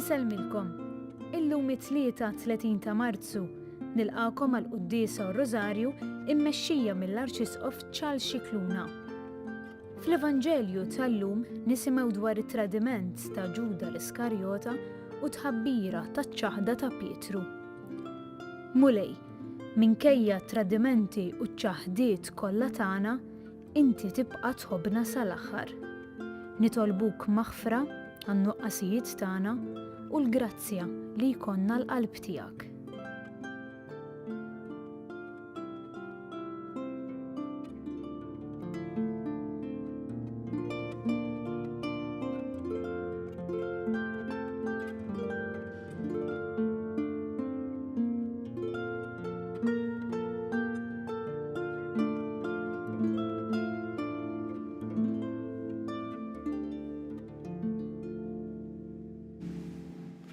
Inselmilkom, illum it-tlieta 30 ta' Marzu nilqakom għal qudiesa u Rożarju immexxija mill-Arċisqof Charles Scicluna. Fl-Evanġelju tal-lum nisimgħu dwar it-tradiment ta' Ġuda l-Iskarjota u tħabbira taċ-ċaħda ta' Pietru. Mulej, minkejja t-tradimenti u ċ-ċaħdiet kollha tagħna, inti tibqa' tħobbna sal-aħħar. Nitolbuk maħfra għan-nuqqasijiet tagħna u l-grazzja li jkollna l-qalb tiegħek.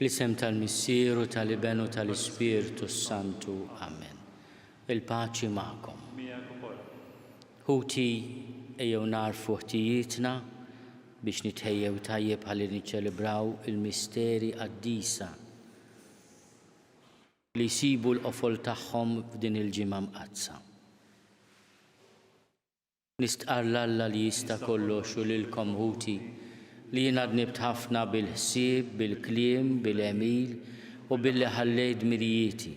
Fl-isem tal-Missieru, tal-Ibenu, tal-Ispirtu Santu. Amen. Il-paċi magħkom. Ħuti ejjew narfu ħtijietna biex nitħejjew tajjeb ħalli niċċelebraw il-misteri qaddisa li jsibu l-qofol tagħhom f'din il-ġimgħa mqazza. Nistqar l-Alla li jista' kollox u lilkom ħuti li jiena dnibt ħafna bil-ħsieb, bil-kliem, bil-emil u billi ħallejt mirjieti,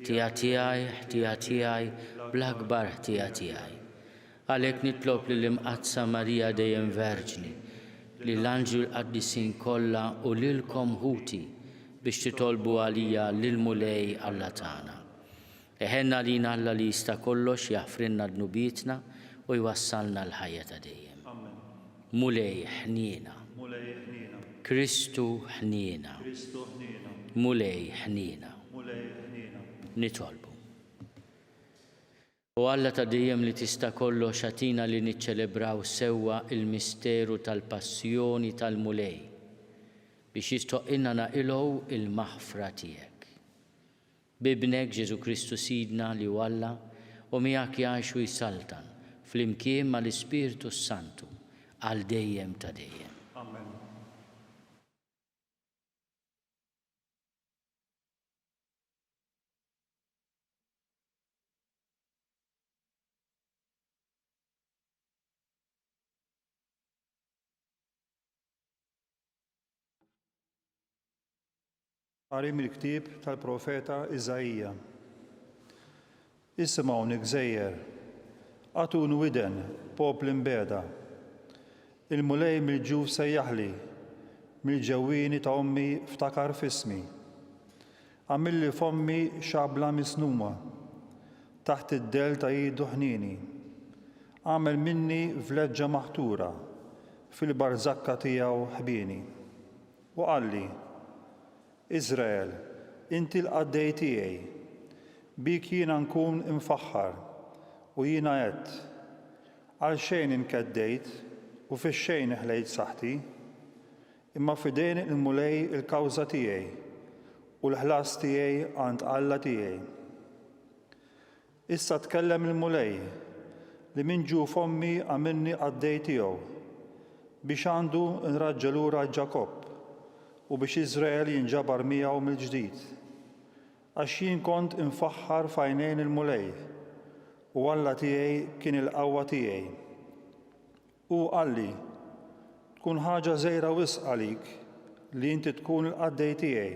tiegħi, bl-akbar tiegħi. Għalhekk nitlob lill-imqazza Marija dejjem Verġni, lill-anġlu l-qaddisin kollha u lilkom ħuti biex titolbu għalija lill-mulej Alla tagħna. Eħenna lina Alla li jista' kollox jaħfrinna dnubietna u jwassalna l-ħajja ta' dejjem. Mulej ħniena. Kristu ħniena. Mulej ħniena. Nitolbu. U Alla ta' dejjem li tista' kollox għatina li niċċelebraw sewwa il-misteru tal-passjoni tal-mulej biex jistoqilna naqilgħu il-maħfra tiegħek. Bibnek Ġesu Kristu Sidna li Alla u miegħek jgħix u jsaltan fl-imkien mal-Ispirtu Santu għal dejjem ta' dejjem. Amen. Qari mill-ktieb tal-profeta Iżajija. Isimgħuni Gżejjer, għatuni widen, popli mbeda. Il-mulej mill-ġuf sejjaħli, mill-ġewwini ta' ommi ftakar f'ismi. Għamilli f'ommi xabla misnuma, taħt id-del ta' jidu ħnini. Għamel minni vleġġa maħtura, fil-barzakka tiegħu ħbieni. U qalli, Iżrael, inti l-qaddej tiegħi, bik jiena nkun imfaħħar u jiena għedt, għal xejn inkeddejt u fix-xejn ħlejt saħti, imma f'idejn il-mulej il-kawża tiegħi u l-ħlas tiegħi għand Alla tiegħi. Issa tkellem il-mulej li minn ġuf ommi għamilni qaddej tiegħu biex għandu nraġġa lura Ġakobb u biex Iżrael jinġabar miegħu mill-ġdid. Għax jien kont infaħħar f'għajnejn il-mulej u Alla tiegħi kien il-qawwa tiegħi. U qalli, tkun ħaġa żgħira wisq għalik li inti tkun il-qaddej tiegħi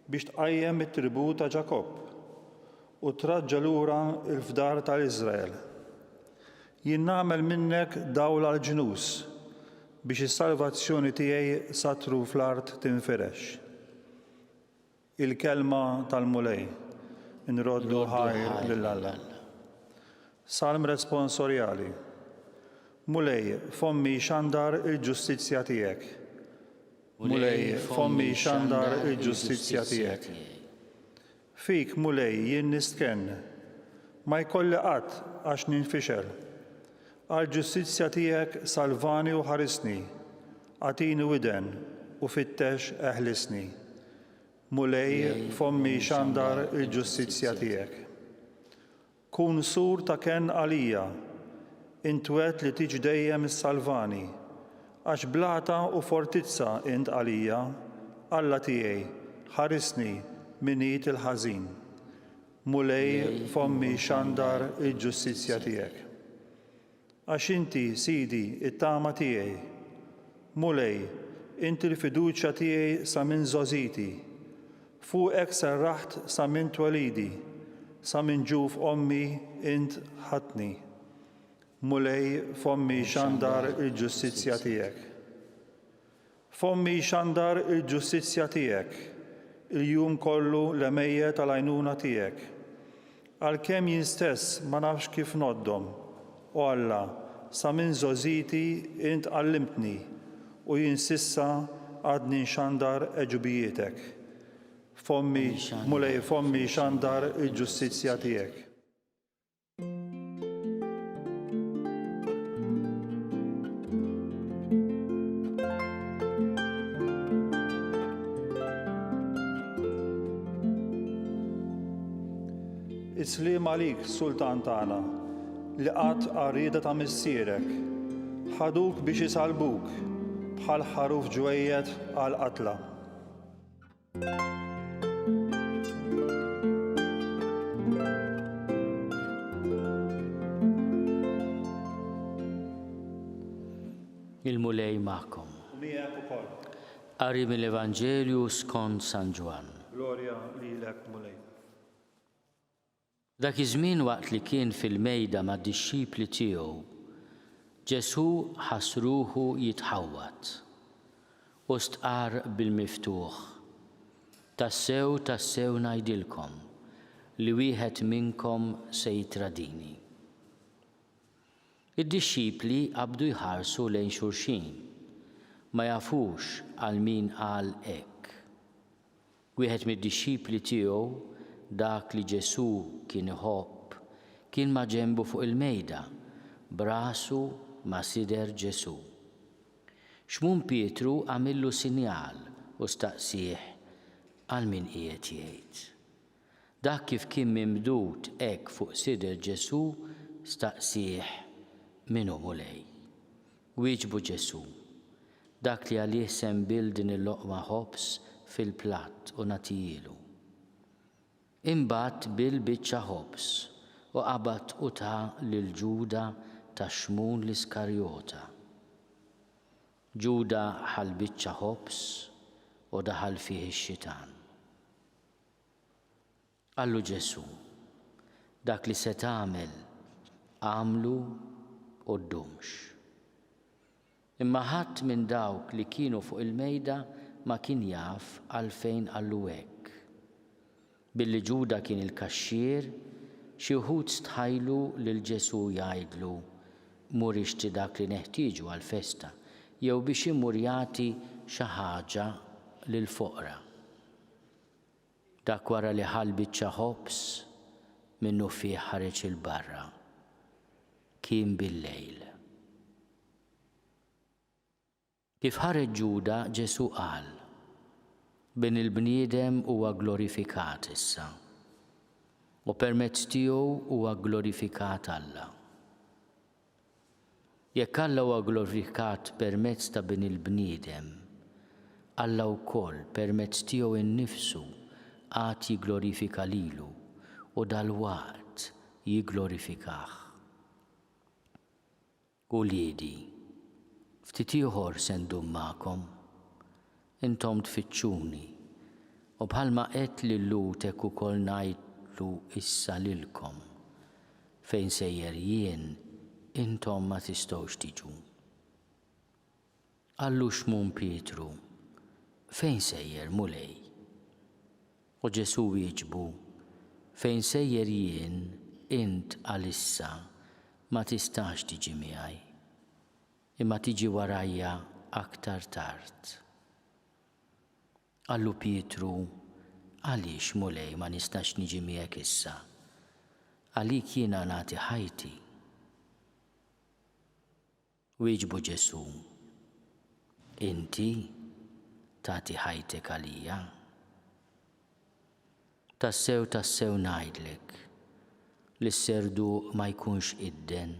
biex tqajjem it-tribut ta' Ġakobb u traġġa lura l-fdar tal-Iżrael. Jien nagħmel minnek dawla l-ġnus biex is-salvazzjoni tiegħi satru fl-art tinferex. Il-kelma tal-mulej inroddu ħajr lill-Alla. Salm responsorjali. Mulej, fommi xandar il-ġustizzja tiegħek. Mulej, fommi xandar il-ġustizzja tiegħek. Fik, mulej, jien nistkenn, ma jkolli qatt għax ninfixel. Għal ġustizzja tiegħek salvani u ħarisni, għatini widen u fittex eħlisni. Mulej, fommi xandar il-ġustizzja tiegħek. Kun sur ta' ken għalija, intwet li tiġi dejjem is-salvani, għax blata u fortizza int għalija Alla tiegħi, ħarisni min id il-ħażin. Mulej fommi xandar il-ġustizzja tiegħek. Għax inti, Sidi, it-tama tiegħi. Mulej, inti l-fiduċja tiegħi sa minn żożiti. Fuqek serraħt sa minn twelidi, sa minn ġuf ommi int ħatni. Mulej fommi xandar il-ġustizzja tiegħek. Fommi xandar il-ġustizzja tiegħek, il-jum kollu l-emejja tal-għajnuna tiegħek. Għalkemm jien stess ma nafx kif noddom, u Alla, sa minn żożiti int għallimtni u jien sissa għadni nxandar eġubijietek. Mulej fommi xandar il-ġustizzja tiegħek. Islim għalik, Sultan tagħna, li qatt għarrieda ta' missierek, ħaduk biex isalbuk bħal ħaruf ġwejjed għal qatla. Il-mulej magħkom. Miegħek ukoll. Qari mill-Evanġelju skont San Ġwan. Glorja lilek, mulej. Dak iż-żmien waqt li kien fil-mejda mad-dixxipli tiegħu, Ġesu ħassruhu jitħawwat u stqarr bil-miftuħ. Tassew, tassew ngħidilkom li wieħed minnkom se jitradini. Id-dixxipli qabdu jħarsu lejn xulxin, ma jafux għal min qal hekk. Wieħed mid-dixxipli tiegħu, dak li Ġesu kien iħobb, kien ma' ġenbu fuq il-mejda, brasu ma' sider Ġesu. Xmun Pietru għamillu sinjal u staqsih għal min qiegħed jgħid. Dak kif kien mimdud hekk fuq sider Ġesu staqsih minnu mulej. Wieġbu Ġesu, dak li għalih sembil din il-loqma ħobs fil-platt u nagħtijielu. Imbagħad bil-biċċa ħobs u qabad u ta' lil Ġuda ta' Xmun l-Iskarjota. Ġuda ħal biċċa ħobs u daħal fih ix-xitan. Qallu Ġesu, dak li se tagħmel għamlu quddumx. Imma ħadd minn dawk li kienu fuq il-mejda ma kien jaf għalfejn qallu hekk. Billi Ġuda kien il-kaxxier, xi wħud stħajlu lil Ġesu jgħidlu mur ixtri dak li neħtieġu għall-festa jew biex imur jagħti xi ħaġa lill-foqra. Dak wara li ħall biċċa ħobs minnu fih ħareġ il-barra. Kien bil-lejl. Kif ħareġ Ġuda, Ġesu qal: bin il-bniedem huwa glorifikat issa u permezz tiegħu huwa glorifikat Alla. Jekk Alla huwa glorifikat permezz ta' bin il-bniedem, Alla wkoll permezz tiegħu innifsu għad jigglorifika lilu u dalwaqt jigglorifikah. Uliedi, ftit ieħor se ndum magħkom, intom tfittxuni u bħalma qed lil Lut hekk ukoll ngħidlu issa lilkom fejn sejjer jien intom ma tistgħux tiġu. Qallu Xmun Pietru, fejn sejjer mulej? U Ġesu wieġbu, fejn sejjer jien int għalissa ma tistax tiġi miegħi, imma tiġi warajja aktar tard. Qallu Pietru, għaliex mulej ma nistax niġi miegħek issa? Għalik jiena nagħti ħajti. Wieġbu Ġesu, inti tagħti ħajtek għalija? Tassew tassew ngħidlek li s-serdu ma jkunx idden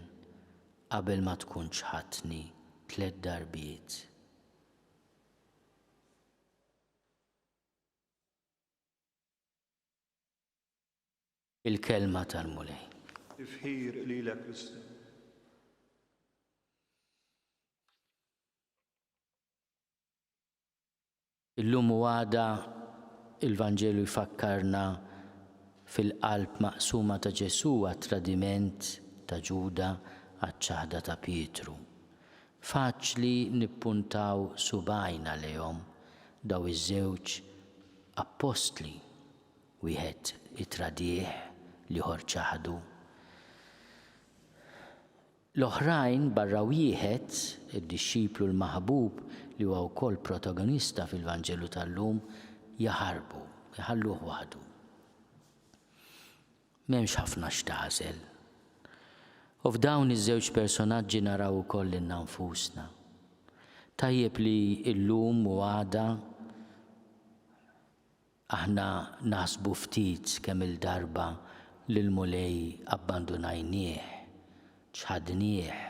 qabel ma tkunx ħadtni 3 darbiet. Il-kelma tal-mulej. Ifħir lilek Kristi. Illum u għada il-Vanġelu jfakkarna fil-qalb maqsuma ta' Ġesu għat-tradiment ta' Ġuda għaċ-ċaħda ta' Pietru. Faċli nippuntaw subajna lejhom daw iż-żewġ apostli, wieħed itradih liħor ċaħdu. L-oħrajn barra wieħed, id-dixxiplu l-maħbub li huwa wkoll protagonista fil-Vanġelu tal-lum, jaħarbu, jħalluh waħdu. M'hemmx ħafna x'taħsel. U f'dawn iż-żewġ personaġġi naraw ukoll lilna nfusna. Tajjeb li llum u għada aħna naħsbu ftit kemm il-darba lil mulej abbandunajnieh, ċħadnieh,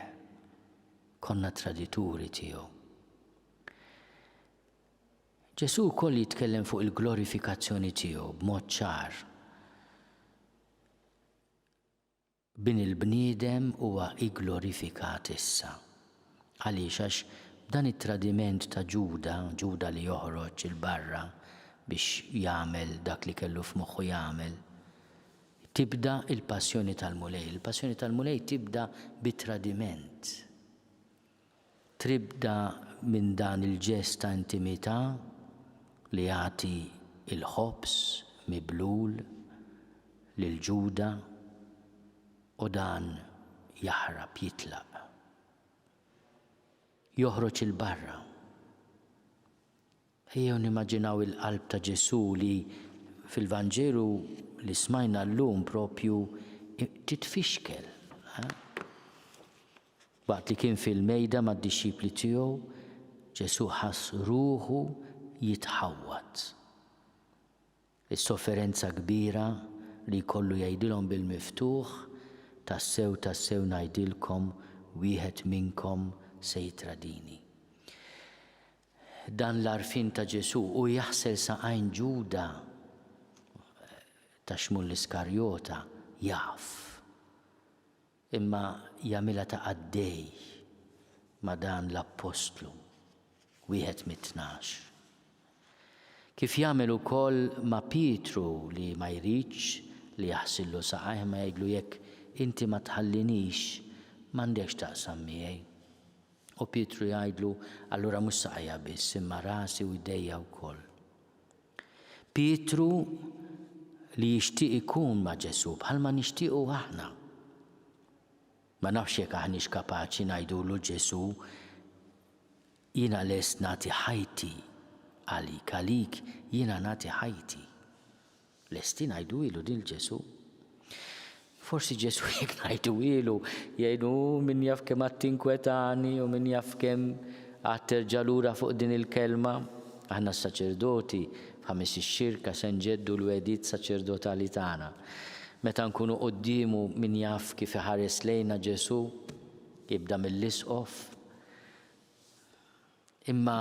konna tradituri tiegħu. Ġesu wkoll jitkellem fuq il-glorifikazzjoni tiegħu b'mod ċar. Bin il-bniedem huwa igglorifikat issa. Għaliex għax dan it-tradiment ta' Ġuda li joħroġ il-barra biex jagħmel dak li kellu f'moħħu jagħmel, tibda il-passjoni tal-mulej. Il-passjoni tal-mulej tibda bit-tradiment. Tibda minn dan il-ġest ta' intimità li jagħti il-ħobs miblul lil Ġuda u dan jaħrab jitlaq. Joħroġ il-barra. Ejjew nimmaġinaw il-qalb ta' Ġesu li fil-Vanġelu li smajna llum propju titfixkel. Waqt li kien fil-mejda mad-dixxipli tiegħu, Ġesu ħass ruħu jitħawwad. Is-sofferenza kbira li jkollu jgħidilhom bil-miftuħ, tassew ngħidilkom wieħed minnkom se jitradini. Dan l-arfin ta' Ġesu u jaħsel saqajn Ġuda ta' Xmuel l-Iskarjota jaf. Imma jagħmilha ta' għaddej ma' dan l-Apostlu, wieħed mit-tnax. Kif jagħmel ukoll ma' Pietru li ma jridx li jaħsillu saqajh ma jgħidlu jekk inti ma tħallinix m'għandekx taqsam miegħi. U Pietru jgħidlu allura mhux saqajja biss imma rasi u jdejja wkoll. Pietru li jixtieq ikun ma' Ġesu bħalma nixtiequ aħna. Ma nafx jekk aħniex kapaċi ngħidulu Ġesu jiena lest nagħti ħajti għalik jiena nagħti ħajti. Lesti ngħidu ilu dil Ġesu? Forsi Ġesu jekk ngħidu ilu jgħidu min jaf kemm għad tinkwetani u min jaf kemm għad terġa' lura fuq din il-kelma. Aħna s-saċerdoti f'ħames ix-xirka se nġeddu l-wedid saċerdotali tagħna. Meta nkunu qudiemu min jaf kif iħares lejna Ġesu, jibda mill-isqof. Imma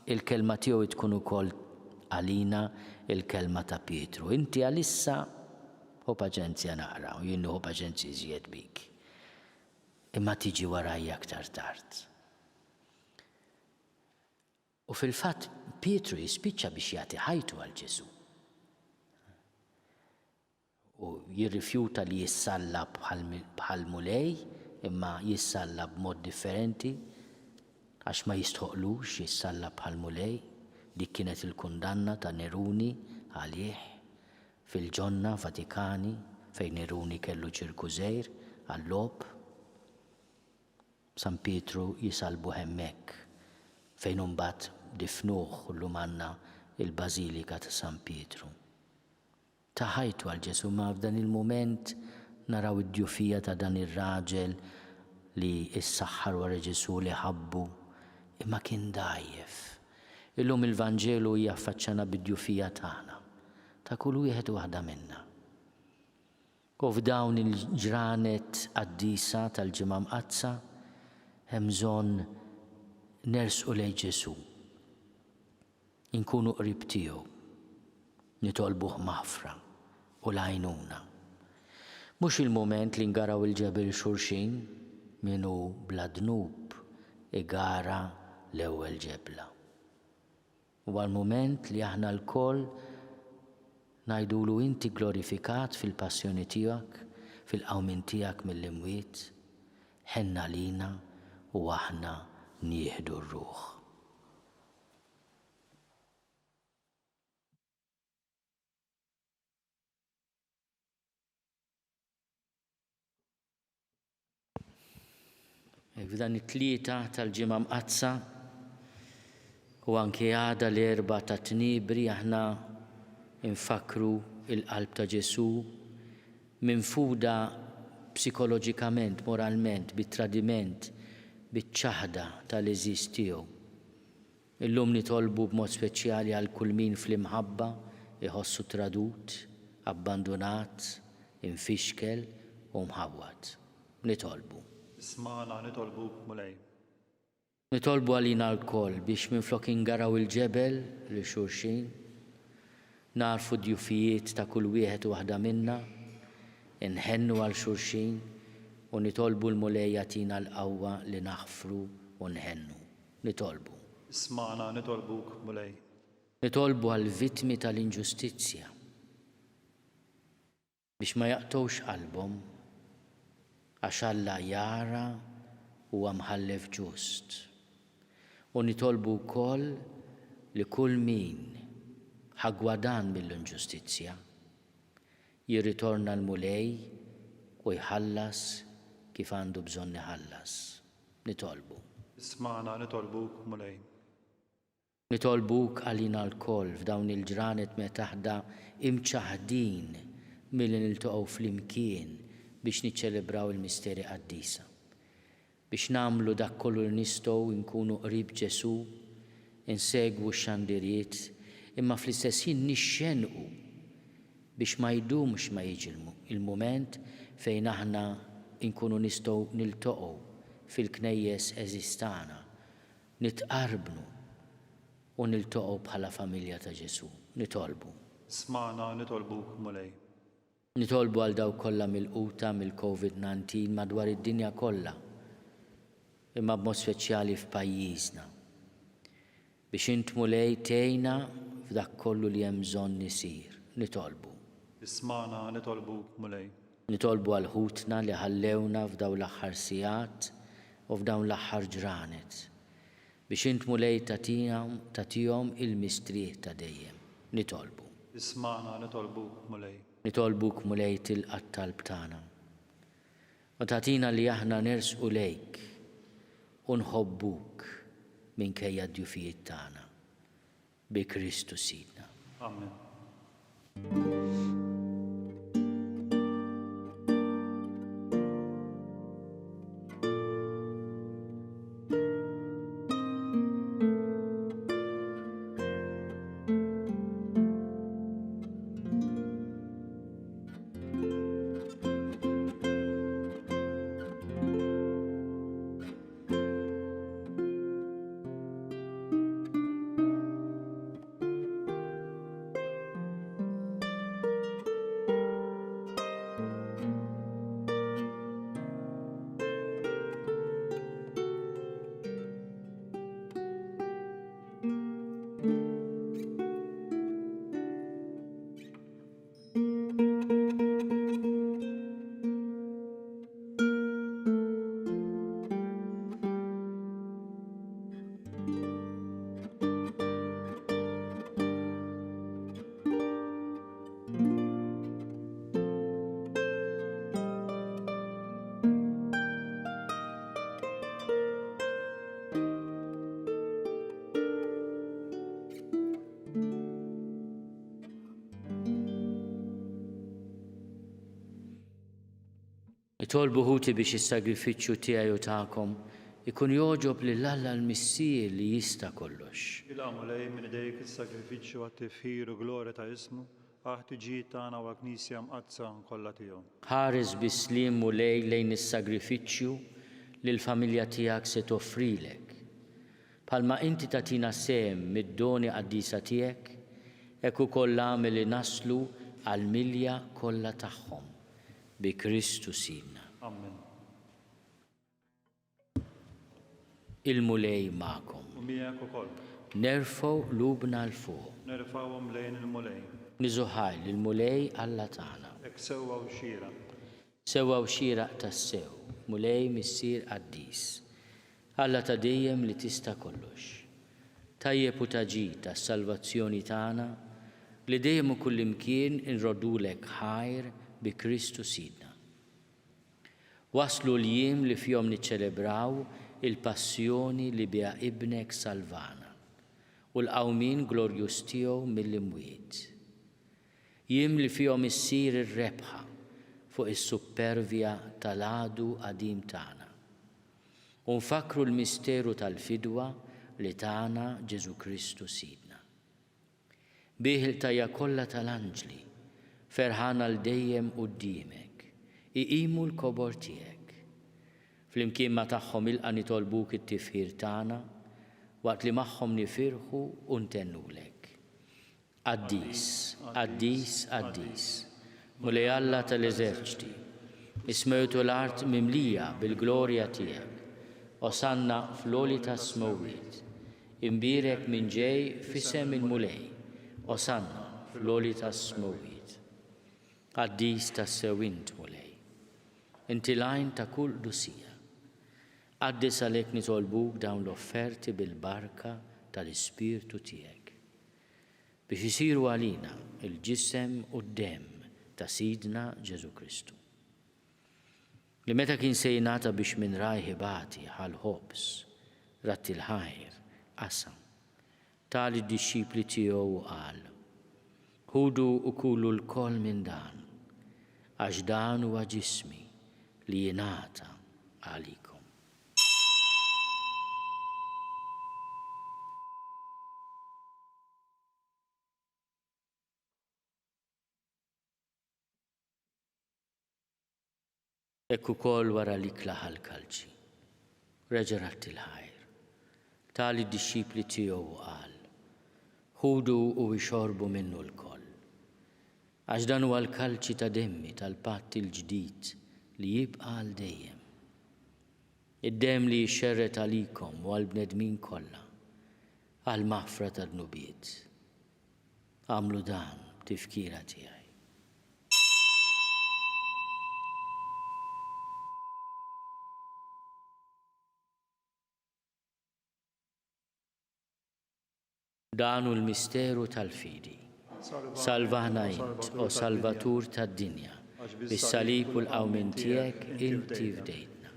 il-kelma tiegħu tkun ukoll għalina il-kelma ta' Pietru. Inti għalissa hu paċenzja naqra u jien hu paċenzja iżjed bik. Imma tiġi warajja aktar tard. U fil-fatt Pietru jispiċċa biex jagħti ħajtu għal Ġesu. U jirrifjuta li jissallab bħal mulej, imma jissallab b'mod differenti, għax ma jistħoqlux jissallab bħal mulej. Dik kienet il-kundanna ta' Neruni għalih fil-ġonna Vatikani fejn Neruni kellu ċirku żgħir għall-logħob. San Pietru jisalbu hemmhekk fejn imbagħad difnuh llum għandna il-Bażilika ta' San Pietru. Ta' ħajtu għal Ġesu ma f'dan il-mument naraw id-djufija ta' dan ir-raġel li issaħħar wara Ġesu li ħabbu imma kien dajjef. Illum il-Vanġelu jaffaċċana bid-djufija tagħna ta' kull wieħed waħda minna. U f'dawn il-ġranet qaddisa tal-ġimgħa mqazza hemm bżonn nersqu lejn Ġesu. Inkunu qrib tiegħu, nitolbuh maħfra u l-għajnuna Mhux il-mument li ngaraw il-ġebel xulxin minnu bla dnub igara l-ewwel ġebla. Huwa l-mument li aħna l-koll ngħidulu inti glorifikat fil-passjoni tiegħek, fil-qawmin tiegħek mill-imwiet, ħenna lina u aħna nieħdu r-ruħ. F'dan it-tlieta tal-ġimgħa mqazza u anke għada l-4 ta' Tniebri aħna infakru il-qalb ta' Ġesu minfuda psikoloġikament, moralment, bit-tradiment, biċ-ċaħda tal-eżis tiegħu. Illum nitolbu b'mod speċjali għal kull min fl-imħabba iħossu tradut, abbandonat, infixkel u mħawwad. Nitolbu. Isma'na nitolbuk mulej. Nitolbu għalina l-koll biex minflok ingaraw il-ġebel li xulxin, narfu djufijiet ta' kull wieħed u waħda minna, inħennu għal xulxin u nitolbu l-mulej jagħtina l-qawwa li naħfru u nħennu. Nitolbu. Isma'na nitolbuk mulej. Nitolbu għal vittmi tal-inġustizzja biex ma jaqtowx qalbhom għax Alla jara huwa mħallef ġust. U nitolbu wkoll li kull min ħagwadan mill-inġustizzja jirritorna l-mulej u jħallas kif għandu bżonn iħallas. Nitolbu. Isma'na nitolbuk mulej. Nitolbuk għalina l-koll f'dawn il-ġranet meta aħna imċaħdin milli niltaqgħu flimkien biex niċċelebraw il-misteri qaddisa. Biex nagħmlu dak kollu li nistgħu nkunu qrib Ġesu, insegwu x-xandiriet, imma fl-istess ħin nixxenqu biex ma jdumx ma jiġi il-mument fejn aħna nkunu nistgħu niltaqgħu fil-knejjes eżistana, nitqarbnu u niltaqgħu bħala familja ta' Ġesu. Nitolbu. Isma'na nitolbuk mulej. Nitolbu għal daw kollha mill-quta mill-COVID-19 madwar id-dinja kollha, imma b'mod speċjali f'pajjiżna. Biex int mulej tgħinna f'dak kollu li hemm bżonn isir. Nitolbu. Isma'na nitolbuk mulej. Nitolbu għal ħutna li ħallewna f'dawn l-aħħar sigħat u f'dawn l-aħħar ġranet. Biex int mulej tagħtihom il-mistrieħ ta' dejjem. Nitolbu. Isma'na nitolbuk mulej. Nitolbuk mulej tilqa' talb tagħna. U tagħtina li aħna nersqu lejk u nħobbuk minkejja d-djufijiet tagħna. Bi Kristu Sidna. Amen. Nitolbu ħuti biex is-sagrifiċċju tiegħi u tagħkom ikun joġob lil Alla l-Missier li jista' kollox. Il-għamu lej minn idejk il-sagrifiċċju għat-tifħir u glorja ta' ismu, ħtiġijiet tagħna u knisja mqazza kollha tiegħu. Ħares bis-sliem u lejn is-sagrifiċċju li l-familja tiegħek se toffrilek. Bħalma inti tagħtina sehem mid-doni qaddisa tiegħek, hekk ukoll għamel li naslu għall-milja kollha tagħhom bi Kristu Sidna. Amen. Il-mulej ma'kom. U miegħek ukoll. Nerfgħu lubna l-fuq. Nerfawhom lejn il-mulej. Niżuħaj l-mulej Alla tagħna. Ek sewwa u xira. Sewwa u xieraq tas-sew, mulej missier qaddis. Alla ta' dejjem li tista' kollox. Tajjeb u taġid tas-salvazzjoni tagħna li dejjem u kullimkien inrodulek ħajr bi Kristu Sidna. Waslu l-jiem li fihom niċċelebraw il-passjoni li biha ibnek salvana u l-qawmin glorjus tiegħu mill-imwiet. Jiem li fihom issir ir-rebħa fuq is-supervja tal-għadu qadim tagħna. U nfakru l-misteru tal-fidwa li tagħna Ġesu Kristu Sidna. Bih il-tajja kollha tal-anġli ferħana l-dejjem quddiemek, iqimu l-kobor tiegħek. Flimkien ma tagħhom ilqa' nitolbuk it-tifħir tagħna waqt li magħhom nifirħu u ntennulek. Qaddis, qaddis, qaddis, mulej Alla tal-eżerċti, ismejtu l-art mimlija bil-glorja tiegħek, osanna fl-oli tas-smewwiet, imbirek minn ġej f'isem il-mulej, osanna fl-oli tas-smewwiet. Qaddis tas-sewint mulej, inti lajn ta' kull dusija. Qaddis għalhekk nitolbuk dawn l-offerti bil-barka tal-Ispirtu tiegħek biex isiru għalina il-ġisem u d-demm ta' Sidna Ġesu Kristu. Li meta kien se jingħata biex minn rajħi bati ħal-ħobs ratti l-ħajr qasam tali d-dixxipli tiegħu qal: ħudu u kulu l-koll minn dan għax dan huwa ġismi li jingħata għalikom. Ekku kol wara li klaħal kalċi, reġerat il-ħajr, tali d-dixxipli tiegħu qal: ħudu u ixorbu minnu l-koll, għax dan huwa l-kalċi ta' demmi tal-patt il-ġdid li jibqa' għal dejjem. Id-demm li jxerret għalikom u għall-bnedmin kollha għal maħfra tad-nubiet. Għamlu dan tifkira tiegħi. Dan hu l-misteru tal-fidi. Salvana int, o Salvatur tad-dinja, bis-salib u l-qawmin tiegħek inti fdejtna.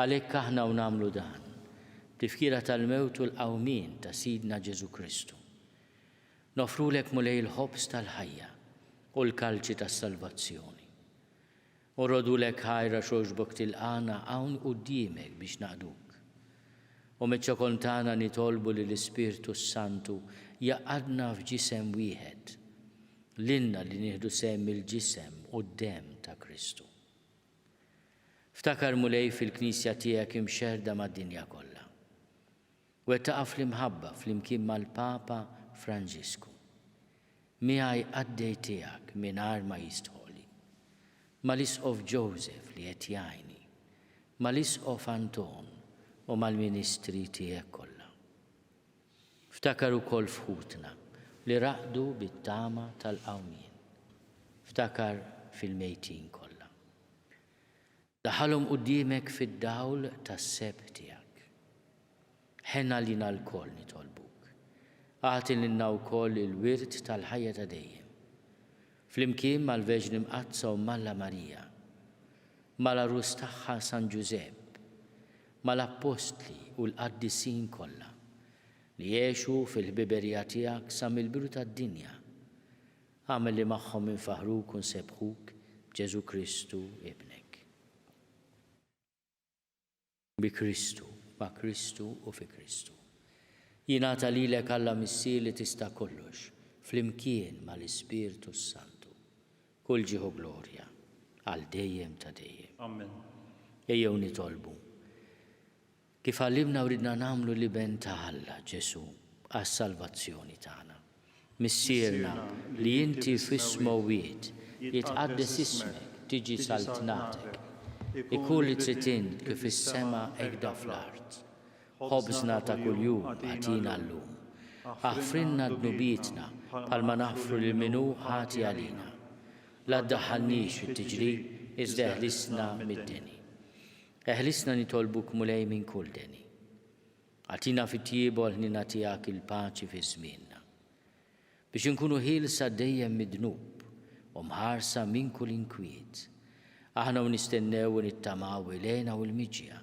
Għalhekk aħna u nagħmlu dan, tifkira tal-mewt u l-qawmin ta' Sidna Ġesu Kristu. Nofrulek mulej il-ħobs tal-ħajja u l-kalċi tas-salvazzjoni. U rodulek ħajra xoġbok tilqana hawn quddiemek biex naqduk. U meċċokol tagħna nitolbu li l-Ispirtu Santu jaqadna f'ġisem wieħed, lilna li nieħdu sehem il-ġisem u d-demm ta' Kristu. Ftakar mulej fil-Knisja tiegħek imxerda mad-dinja kollha. Wettaqa' fl-imħabba flimkien mal-Papa Franġisku. Miegħi għaddej tiegħek mingħajr ma jistħoli. Mal-Isqof Joseph li qed jgħinni, mal-Isqof Anton u mal-ministri tiegħek kollha. Ftakar ukoll fħutna li raqdu bit-tama tal-qawmien. Ftakar fil-mejtin kollha. Daħalhom quddiemek fid-dawl tas-seb tiegħek. Ħenna lina l-koll nitolbuk. Agħti lilna wkoll il-wirt tal-ħajja ta' dejjem. Flimkien mal-Verġni Mqazza u Malla Marija, mal-arus tagħha San Ġusepp, mal-Appostli u l-Qaddisin kollha li jgħixu fil-ħbiberija tiegħek sa mill-biru tad-dinja. Għamel li magħhom infaħruk u nsebħuk b'Ġesu Kristu ibnek. Bi Kristu, ma' Kristu u fi Kristu. Jingħata lilek Alla missier li tista' kollox flimkien mal-Ispirtu Santu. Kull ġieħu glorja għal dejjem ta' dejjem. Amen. Ejjew nitolbu. Kif għallimna u ridna nagħmlu li ben ta' Alla Ġesu għas-salvazzjoni tagħna. Missierna li inti fis-smawiet jitqaddes ismek tiġi saltnatek. Ikun li trid kif is-sema hekk fl-art. Ħobżna ta' kuljum għatina llum. Aħfrinna d-nubietna bħalma naħfru lil minnu ħati għalina. La ddaħħalniex fit-tiġri iżda eħlisna mid-deni. Eħlisna nitolbuk mulej minn kull deni. Għatina fit-tjieba ħnina tiegħek il-paċi fi żmienna. Biex inkunu ħielsa dejjem mid-dnub u mħarsa minn kull inkwiet. Aħna nistennew u nittamaw ilejna u l-miġja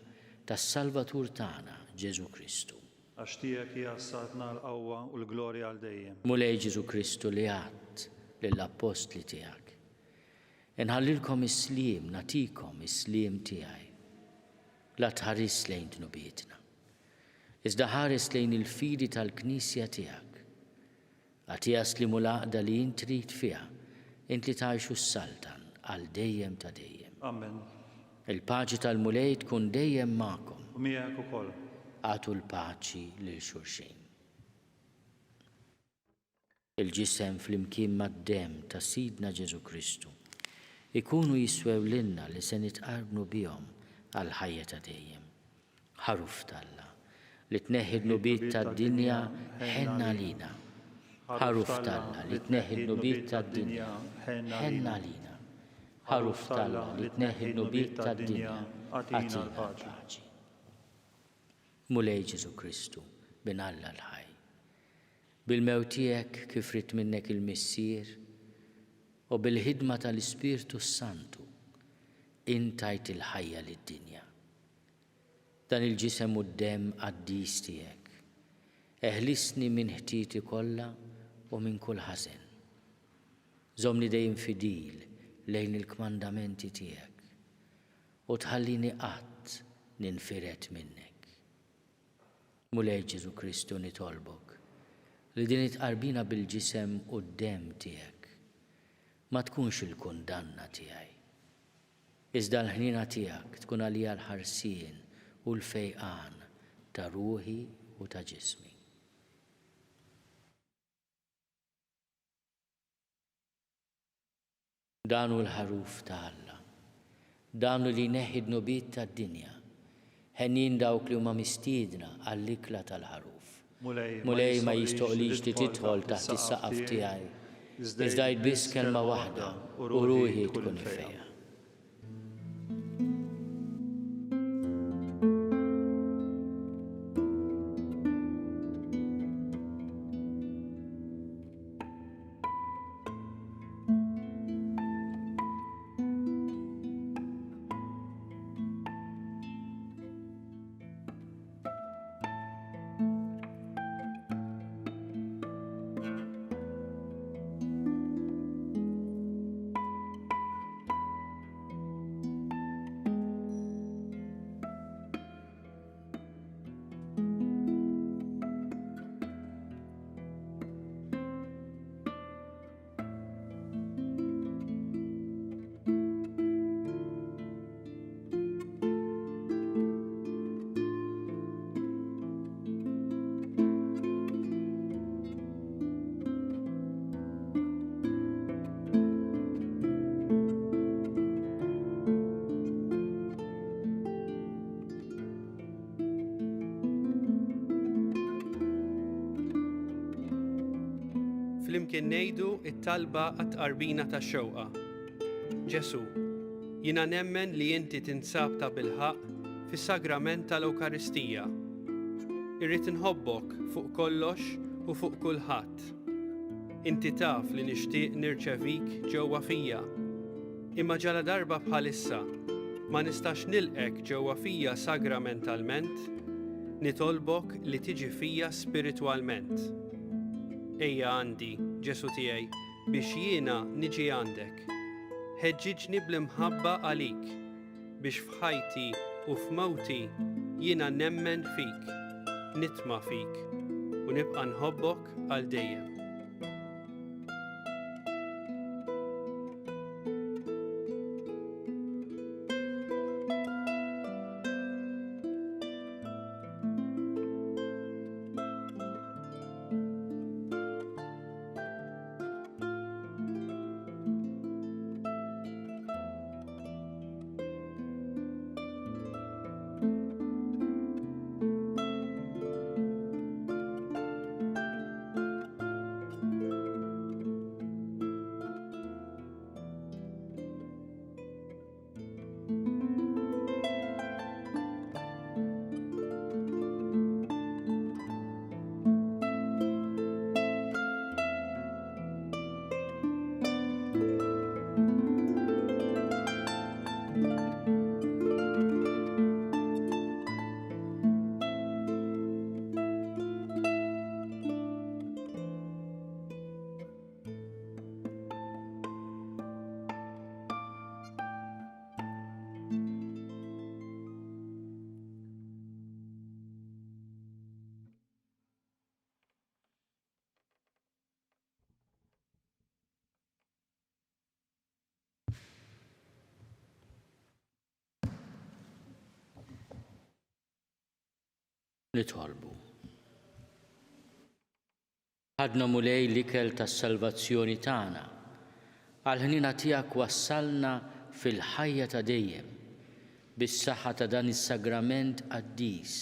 tas-Salvatur tagħna Ġesu Kristu. Għax tiegħek hija satna l-qawwa u l-glorja għal dejjem. Mulej Ġesu Kristu li għadd lill-apostli tiegħek. Inħallilkom is-sliem, natikom is-sliem tiegħi. La tħares lejn dnubietna. Iżda ħares lejn il-fidi tal-Knisja tiegħek. Għatija slimu l-għaqda li int trid fiha, int li tgħixu s-saltan għal dejjem ta' dejjem. Amen. Il-paċi tal-mulej tkun dejjem magħkom. U miegħek ukoll. Għatu l-paċi lil xulxin. Il-ġisem fl-imkien mad-dem ta' Sidna Ġesu Kristu ikunu jiswew lilna li se nitqarbnu bihom għal ħajja ta' dejjem. Ħaruf talla li tneħħi d-nubiet tad-dinja ħenna lina. Ħaruf talla li tneħħi d-nubiet tad-dinja ħenna lina. Ħaruf talla li tneħħi d-nubiet tad-dinja għatina l-paċi. Mulej Ġesu Kristu bin Alla l-ħaj. Bil-mewt tiegħek kif rid minnek il-missier u bil-ħidma tal-Ispirtu Santu intajt il-ħajja lid-dinja. Dan il-ġisem u d-dem qaddis tiegħek. Eħlisni minn ħtieti kollha u minn kull ħażen. Żomni dejjem fidil lejn il-kmandamenti tiegħek u tħallini qatt ninfiret minnek. Mulej Ġesu Kristu nitolbok li din itqarbina bil-ġisem u d-dem tiegħek ma tkunx il-kundanna tiegħi. Iżda l-ħnina tiegħek tkun għalija l-ħarsien u l-fejqan ta' ruħi u ta' ġismi. Danu l-ħaruf ta' Alla, danu li neħi d-nubiet tad-dinja, ħennin dawk li huma mistiedna għall-ikla tal-ħaruf. Mulej ma jistoqlix li tidħol taħt is-saqaf tiegħi, iżda biss kelma waħda u ruħi tkun ifejja. Flimkien ngħidu t-talba għat-tqarbina tax-xewqa. Ġesu, jiena nemmen li inti tinsab ta' bilħaq fis-sagrament tal-Ewkaristija. Irrid inħobbok fuq kollox u fuq kulħadd. Inti taf li nixtieq nirċevik ġewwa fija. Imma ġala darba bħalissa ma nistax nilqek ġewwa fija sagramentalment, nitolbok li tiġi fija spiritwalment. Ejja għandi, Ġesu tiegħi, biex jiena niġi għandek. Ħeġġiġni bl-imħabba għalik, biex f'ħajti u f'mewti jiena nemmen fik, nitma' fik u nibqa' nħobbok għal dejjem. Nitolbu. Ħadna mulej l-ikel tas-salvazzjoni tagħna. Għal-ħnina tiegħek wassalna fil-ħajja ta' dejjem bis-saħħa ta' dan is-sagrament qaddis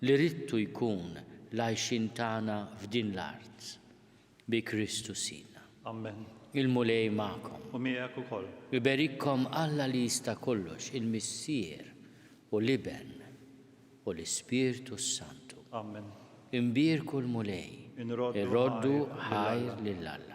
li ridtu jkun l-għajxin tagħna f'din l-art bi Kristu Sina. Amen. Il-mulej magħkom. U miegħek ukoll. Iberikkom Alla li jista' kollox, il-Missier u l-Iben u l-Ispirtu Santu. Amen. Imbirku l-mulej. Irroddu ħajr lill-Alla.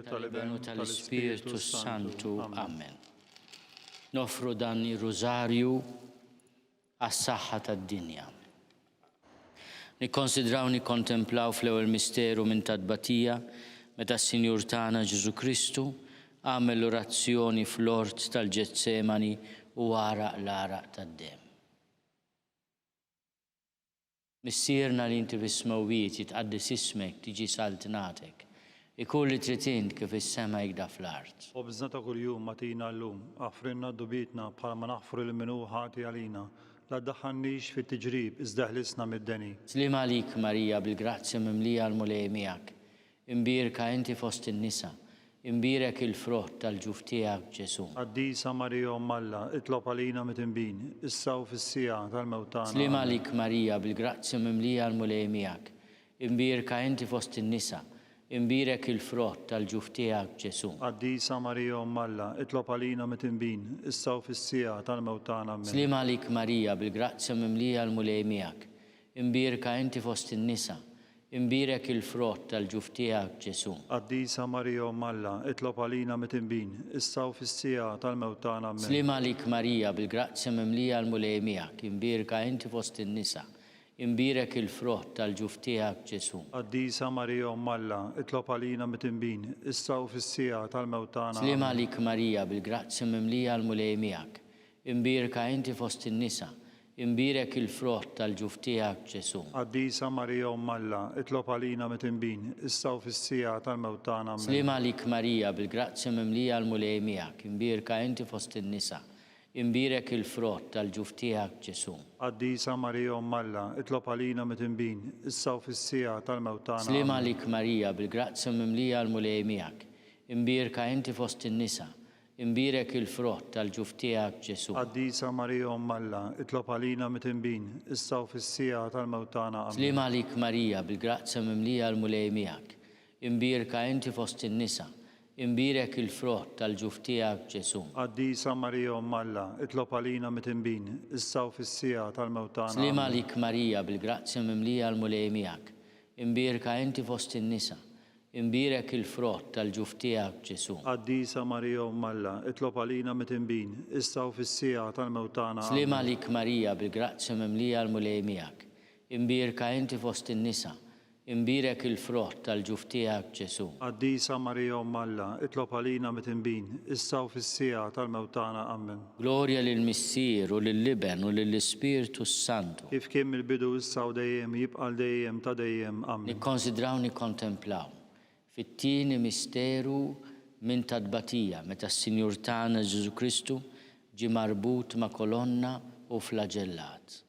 Tal-Ibenu tal-Ispirtu Santu. Amen. Nofru dan ir-Rużarju għas-saħħa tad-dinja. Nikkonsidraw nikkontemplaw fl-ewwel misteru minn tadbatija meta s-Sinjur tagħna Ġesu Kristu għamel orazzjoni fl-ort tal-Ġetsemani u għaraq l-araq tad-dem. Missierna li inti fis-smawwiet jitqaddis ismek tiġi saltinatek. Ikun li tritint kif is-sema jgda fl-art. U bżnata kuljum matina llum, għafrinna d-dubitna bħalma naħfru l-minu ħati għalina, la ddaħħannix fit-tiġrib iżdeħlisna mid-deni. Slim għalik Marija bil-grazzja mimlija l-mulej miegħek, imbirka inti fost in-nisa, imbirek il-frott tal-ġuf tiegħek Ġesu. Qaddisa Marija Alla, itlob għalina mit-inbin, issa u fis-sija tal-mewtana. Slim għalik Marija bil-grazzja mimlija l-mulej miegħek, imbirka inti fost in-nisa, imbirek il-frott tal-ġuf tiegħek Ġesu. Qaddisa Marija Alla, itlob għalina mit-inbin, issa u fis-sija tal-mewtana. Slim għalik Marija bil-grazzja mimlija l-mulej miegħek, imbirka inti fost in-nisa, imbirek il-frott tal-ġuf tiegħek Ġesu. Qaddisa Marija Alla, itlob għalina mit-inbin, issa u fis-sija tal-mewtana. Slim għalik Marija bil-grazzja mimlija l-mulej miegħek, imbirka inti fost in-nisa, imbirek il-frott tal-ġuf tiegħek Ġesu. Qaddisa Marija Alla, itlob għalina mit-inbin, issa u fis-sija tal-mewtana. Slim għalik Marija bil-grazzja mimlija l-mulej miegħek, imbirka inti fost in-nisa, imbirek il-frott tal-ġuf tiegħek Ġesu. Qaddisa Marija Alla, itlob għalina mit-inbin, issa u fis-sija tal-mewtana. Slim għalik Marija bil-grazzja mimlija l-mulej miegħek, imbirka inti fost in-nisa, imbirek il-frott tal-ġuf tiegħek Ġesu. Qaddisa Marija Alla, itlob għalina mit-inbin, issa u fis-sija tal-mewtana. Slim għalik Marija bil-grazzja mimlija l-mulej miegħek, imbirka inti fost in-nisa, imbirek il-frott tal-ġuf tiegħek Ġesu. Qaddisa Marija Alla, itlob għalina mit-inbin, issa u fis-sija tal-mewtana. Slim għalik Marija bil-grazzja mimlija l-mulej miegħek, imbirka inti fost in-nisa, imbirek il-frott tal-ġuf tiegħek Ġesu. Qaddisa Marija Alla, itlob għalina mit-inbin, issa u fis-sija tal-mewtana. Slim għalik Marija bil-grazzja mimlija l-mulej miegħek, imbirka inti fost in-nisa, imbirek il-frott tal-ġuf tiegħek Ġesu. Qaddisa Marija Alla, itlob għalina mit-inbin, issa u fis-sija tal-mewtana. Slim għalik Marija bil-grazzja mimlija l-mulej miegħek, imbirka inti fost in-nisa, imbirek il-frott tal-ġuf tiegħek Ġesu. Qaddisa Marija Umm Alla, itlob għalina mit-inbin, issa u fis-sija tal-mewtana. Amen. Glorja lill-Missier u lill-Liben u lill-Ispiritu Santu. Kif kien mill-bidu issa u dejjem jibqa' dejjem ta' dejjem. Amen. Nikkonsidraw nikkontemplaw fit-tieni misteru minn tadbatija meta s-Sinjur tagħna Ġesu Kristu ġie marbut ma' kolonna u flagellat.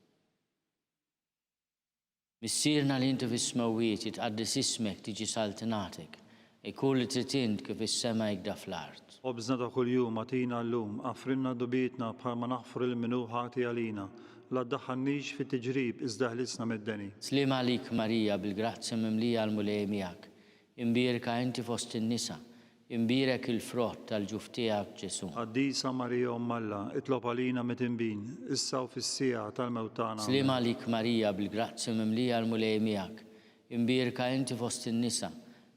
Missierna li inti fis-smawiet jitqaddis ismek tiġi saltinatek, ikun li tritint kif is-sema jgda fl-art. Obżna ta' kuljum għatina llum, għafrinna dubietna bħalma naħfru l-minuħati għalina, la ddaħħalniex fit-tiġrib iżda ħlisna mid-deni. Slim għalik Marija bil-grazzja mimlija għal-mulej miegħek, imbierka inti fost in-nisa, imbirek il-frott tal-ġuf tiegħek Ġesu. Qaddisa Marija Umm Alla, itlob għalina mit-inbin, issa u fis-sija tal-mewtana. Slim għalik Marija bil-grazzja mimlija għal-mulej miegħek, imbierka inti fost in-nisa,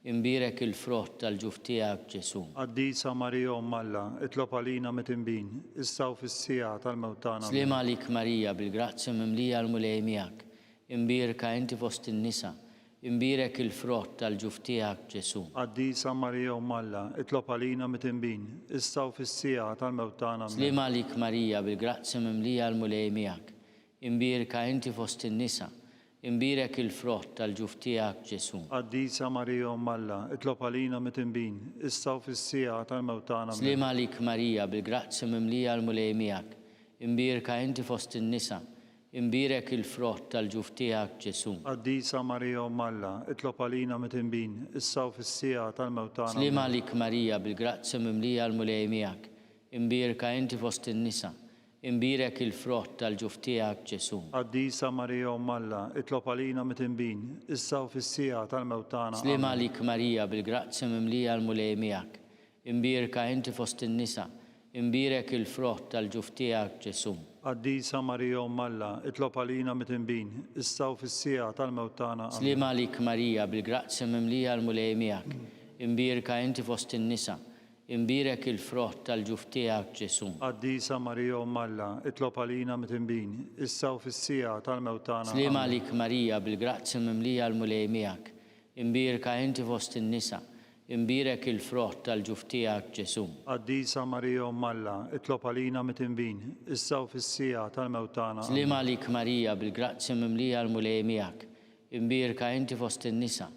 imbirek il-frott tal-ġuf tiegħek Ġesu. Qaddisa Marija Umm Alla, itlob għalina mit-inbin, issa u fis-sija tal-mewtana. Slim għalik Marija bil-grazzja mimlija għal-mulej miegħek, imbierka inti fost in-nisa, imbirek il-frott tal-ġuf tiegħek Ġesu. Qaddisa Marija Umm Alla, itlob għalina mit-inbin, issa u fis-sija tal-mewtana. Slim għalik Marija bil-grazzja mimlija għal-mulej miegħek, imbierka inti fost in-nisa, imbirek il-frott tal-ġuf tiegħek Ġesu. Qaddisa Marija Umm Alla, itlob għalina mit-inbin, issa u fis-sija tal-mewtana. Slim għalik Marija bil-grazzja mimlija għal-mulej miegħek, imbierka inti fost in-nisa, imbirek il-frott tal-ġuf tiegħek Ġesu. Qaddisa Marija Umm Alla, itlob għalina mit-inbin, issa u fis-sija tal-mewtana. Slim għalik Marija bil-grazzja mimlija għal-mulej miegħek, imbierka inti fost in-nisa, imbirek il-frott tal-ġuf tiegħek Ġesu. Qaddisa Marija Umm Alla, itlob għalina mit-inbin, issa u fis-sija tal-mewtana. Slim għalik Marija bil-grazzja mimlija għal-mulej miegħek, imbierka inti fost in-nisa, imbirek il-frott tal-ġuf tiegħek Ġesu. Qaddisa Marija Umm Alla, itlob għalina mit-inbin, issa u fis-sija tal-mewtana. Slim għalik Marija bil-grazzja mimlija għal-mulej miegħek, imbierka inti fost in-nisa, imbirek il-frott tal-ġuf tiegħek Ġesu. Qaddisa Marija Umm Alla, itlob għalina mit-inbin, issa u fis-sija tal-mewtana. Slim għalik Marija bil-grazzja mimlija għal-mulej miegħek, imbierka inti fost in-nisa, imbirek il-frott tal-ġuf tiegħek Ġesu. Qaddisa Marija Umm Alla, itlob għalina mit-inbin, issa u fis-sija tal-mewtana. Slim għalik Marija bil-grazzja mimlija għal-mulej miegħek, imbierka inti fost in-nisa,